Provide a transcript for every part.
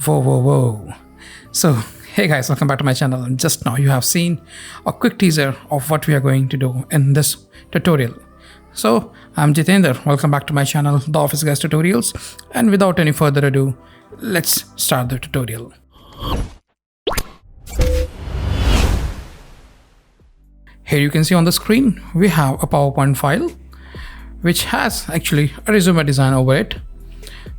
Whoa. So, hey guys, welcome back to my channel. And just now you have seen a quick teaser of what we are going to do in this tutorial. So, I'm Jitendra. Welcome back to my channel, The Office Guys Tutorials. And without any further ado, let's start the tutorial. Here you can see on the screen, we have a PowerPoint file, which has actually a resume design over it.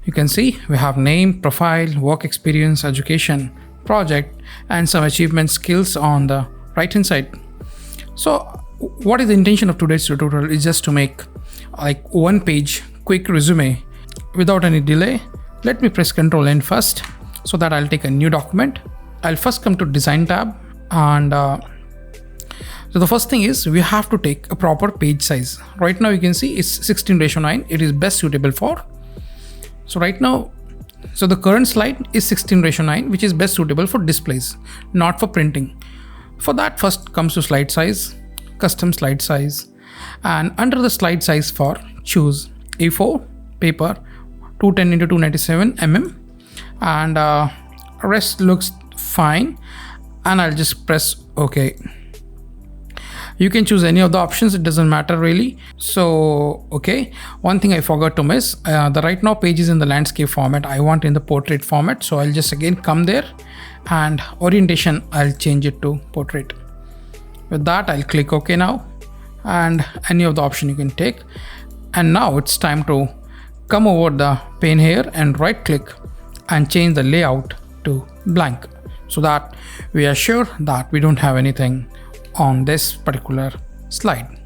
You can see we have name, profile, work experience, education, project, and some achievement skills on the right hand side. So what is the intention of today's tutorial is just to make like one page quick resume without any delay. Let me press Ctrl N first so that I'll take a new document. I'll first come to design tab, and so the first thing is we have to take a proper page size. Right now you can see it's 16:9. It is best suitable for. So right now, so the current slide is 16:9, which is best suitable for displays, not for printing. For that, first comes to slide size, custom slide size, and under the slide size for choose A4 paper 210 into 297 mm, and rest looks fine, and I'll just press OK. You can choose any of the options, it doesn't matter really. So, okay, one thing I forgot to miss, the right now page is in the landscape format. I want in the portrait format. So I'll just again come there, and orientation, I'll change it to portrait. With that, I'll click OK now, and any of the option you can take. And now it's time to come over the pane here and right click and change the layout to blank, so that we are sure that we don't have anything on this particular slide.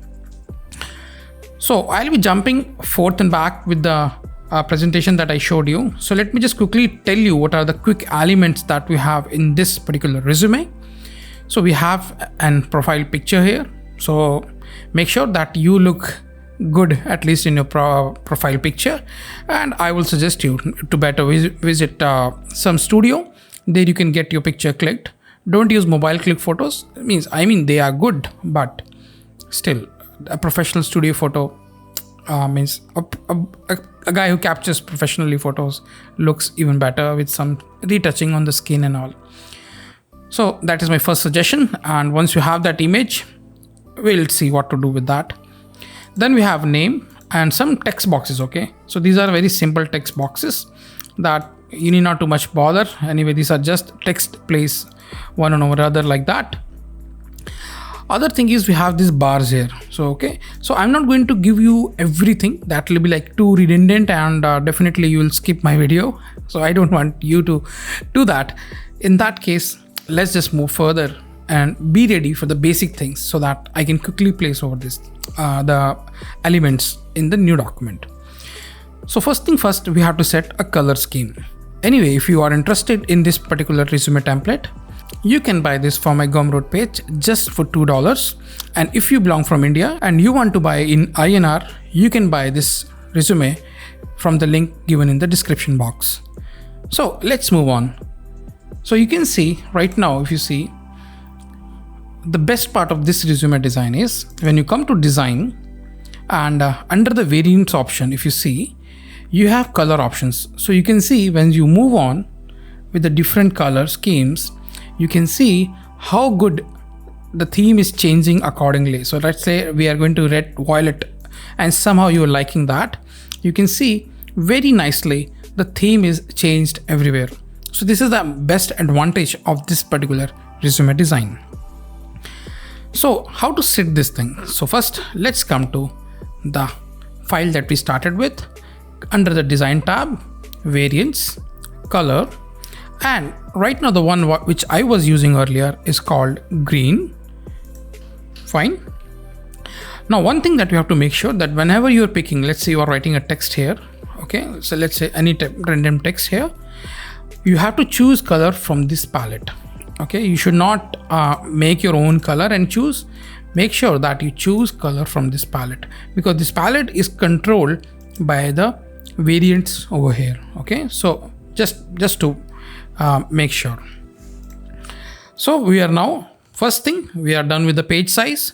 So I'll be jumping forth and back with the presentation that I showed you. So let me just quickly tell you what are the quick elements that we have in this particular resume. So we have an profile picture here. So make sure that you look good, at least in your profile picture. And I will suggest you to better visit some studio. There you can get your picture clicked. Don't use mobile click photos. I mean they are good, but still a professional studio photo means a guy who captures professionally photos looks even better with some retouching on the skin and all. So that is my first suggestion, and once you have that image, we'll see what to do with that. Then we have name and some text boxes. Okay, so these are very simple text boxes that you need not too much bother. Anyway, these are just text place one over other like that. Other thing is we have these bars here. So okay, so I'm not going to give you everything, that will be like too redundant, and definitely you will skip my video, so I don't want you to do that. In that case, let's just move further and be ready for the basic things so that I can quickly place over this the elements in the new document. So first thing first, we have to set a color scheme. Anyway, if you are interested in this particular resume template, you can buy this from my Gumroad page just for $2. And if you belong from India and you want to buy in INR, you can buy this resume from the link given in the description box. So let's move on. So you can see right now, if you see, the best part of this resume design is when you come to design, and under the variants option, if you see, you have color options. So you can see when you move on with the different color schemes, you can see how good the theme is changing accordingly. So let's say we are going to red, violet, and somehow you're liking that. You can see very nicely the theme is changed everywhere. So this is the best advantage of this particular resume design. So how to set this thing? So first, let's come to the file that we started with. Under the design tab, variance, color, and right now the one which I was using earlier is called green. Fine. Now one thing that you have to make sure that whenever you're picking, let's say you are writing a text here, okay, so let's say any random text here, you have to choose color from this palette. Okay, you should not make your own color and choose. Make sure that you choose color from this palette, because this palette is controlled by the variants over here. Okay, so just to make sure. So we are now, first thing, we are done with the page size.